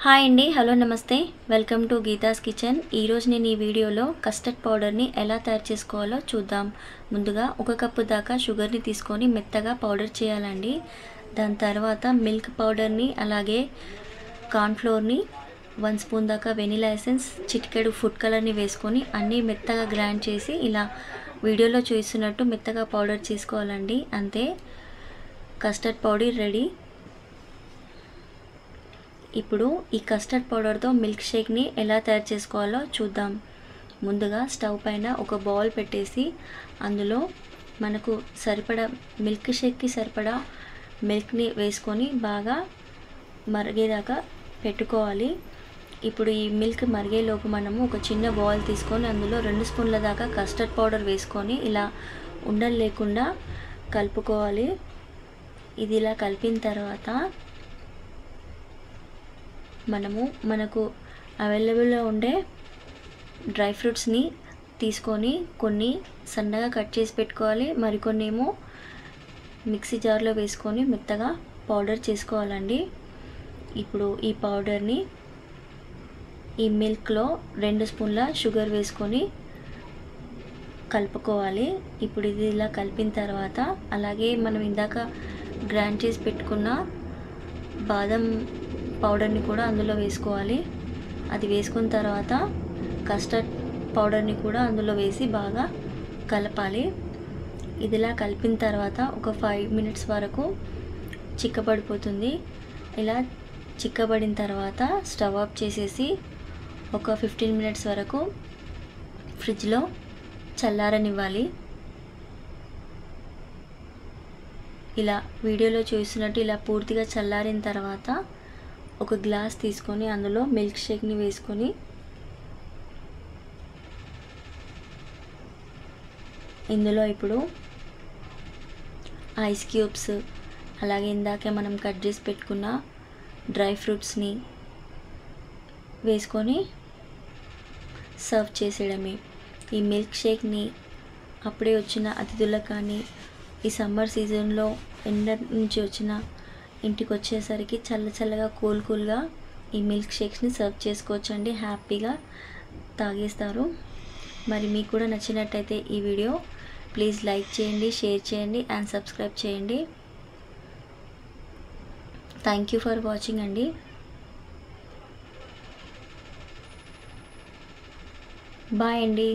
Hi అండి, hello నమస్తే, welcome to Geetha's kitchen. ఈరోజు నేను ఈ వీడియోలో కస్టర్డ్ పౌడర్ని ఎలా తయారు చేసుకోవాలో చూద్దాం. ముందుగా 1 కప్పు దాకా షుగర్ని తీసుకొని మెత్తగా పౌడర్ చేయాలండి. దాని తర్వాత మిల్క్ పౌడర్ని, అలాగే కార్న్ఫ్లోర్ని, 1 స్పూన్ దాకా వెనిలా ఎసెన్స్, చిటికెడు ఫుడ్ కలర్ని వేసుకొని అన్నీ మెత్తగా గ్రైండ్ చేసి ఇలా వీడియోలో చూస్తున్నట్టు మెత్తగా పౌడర్ చేసుకోవాలండి. అంతే, కస్టర్డ్ పౌడర్ రెడీ. ఇప్పుడు ఈ కస్టర్డ్ పౌడర్తో మిల్క్ షేక్ని ఎలా తయారు చేసుకోవాలో చూద్దాం. ముందుగా స్టవ్ పైన ఒక బౌల్ పెట్టేసి అందులో మనకు సరిపడా మిల్క్ షేక్కి సరిపడా మిల్క్ని వేసుకొని బాగా మరిగేదాకా పెట్టుకోవాలి. ఇప్పుడు ఈ మిల్క్ మరిగేలోపు మనము ఒక చిన్న బౌల్ తీసుకొని అందులో 2 స్పూన్ల దాకా కస్టర్డ్ పౌడర్ వేసుకొని ఇలా ఉండలు లేకుండా కలుపుకోవాలి. ఇది ఇలా కలిపిన తర్వాత మనకు అవైలబుల్లో ఉండే డ్రై ఫ్రూట్స్ని తీసుకొని కొన్ని సన్నగా కట్ చేసి పెట్టుకోవాలి, మరికొన్ని ఏమో మిక్సీ జార్లో వేసుకొని మెత్తగా పౌడర్ చేసుకోవాలండి. ఇప్పుడు ఈ పౌడర్ని ఈ మిల్క్లో 2 స్పూన్ల షుగర్ వేసుకొని కలుపుకోవాలి. ఇప్పుడు ఇది ఇలా కలిపిన తర్వాత అలాగే మనం ఇందాక గ్రైండ్ చేసి పెట్టుకున్న బాదం పౌడర్ని కూడా అందులో వేసుకోవాలి. అది వేసుకున్న తర్వాత కస్టర్డ్ పౌడర్ని కూడా అందులో వేసి బాగా కలపాలి. ఇదిలా కలిపిన తర్వాత ఒక 5 మినిట్స్ వరకు చిక్కబడిపోతుంది. ఇలా చిక్కబడిన తర్వాత స్టవ్ ఆఫ్ చేసేసి ఒక 15 మినిట్స్ వరకు ఫ్రిడ్జ్లో చల్లారనివ్వాలి. ఇలా వీడియోలో చూసినట్టు ఇలా పూర్తిగా చల్లారిన తర్వాత ఒక గ్లాస్ తీసుకొని అందులో మిల్క్ షేక్ని వేసుకొని ఇందులో ఇప్పుడు ఐస్ క్యూబ్స్, అలాగే ఇందాకే మనం కట్ చేసి పెట్టుకున్న డ్రై ఫ్రూట్స్ని వేసుకొని సర్వ్ చేసేయడమే. ఈ మిల్క్ షేక్ని అప్పుడే వచ్చిన అతిథులకు కానీ, ఈ సమ్మర్ సీజన్లో ఎండ నుంచి వచ్చిన ఇంటికి వచ్చేసరికి చల్లగా కూల్గా ఈ మిల్క్ షేక్స్ని సర్వ్ చేసుకోవచ్చండి. హ్యాపీగా తాగేస్తారు. మరి మీకు కూడా నచ్చినట్టయితే ఈ వీడియో ప్లీజ్ లైక్ చేయండి, షేర్ చేయండి అండ్ సబ్స్క్రైబ్ చేయండి. థ్యాంక్ యూ ఫర్ వాచింగ్ అండి. బాయ్ అండి.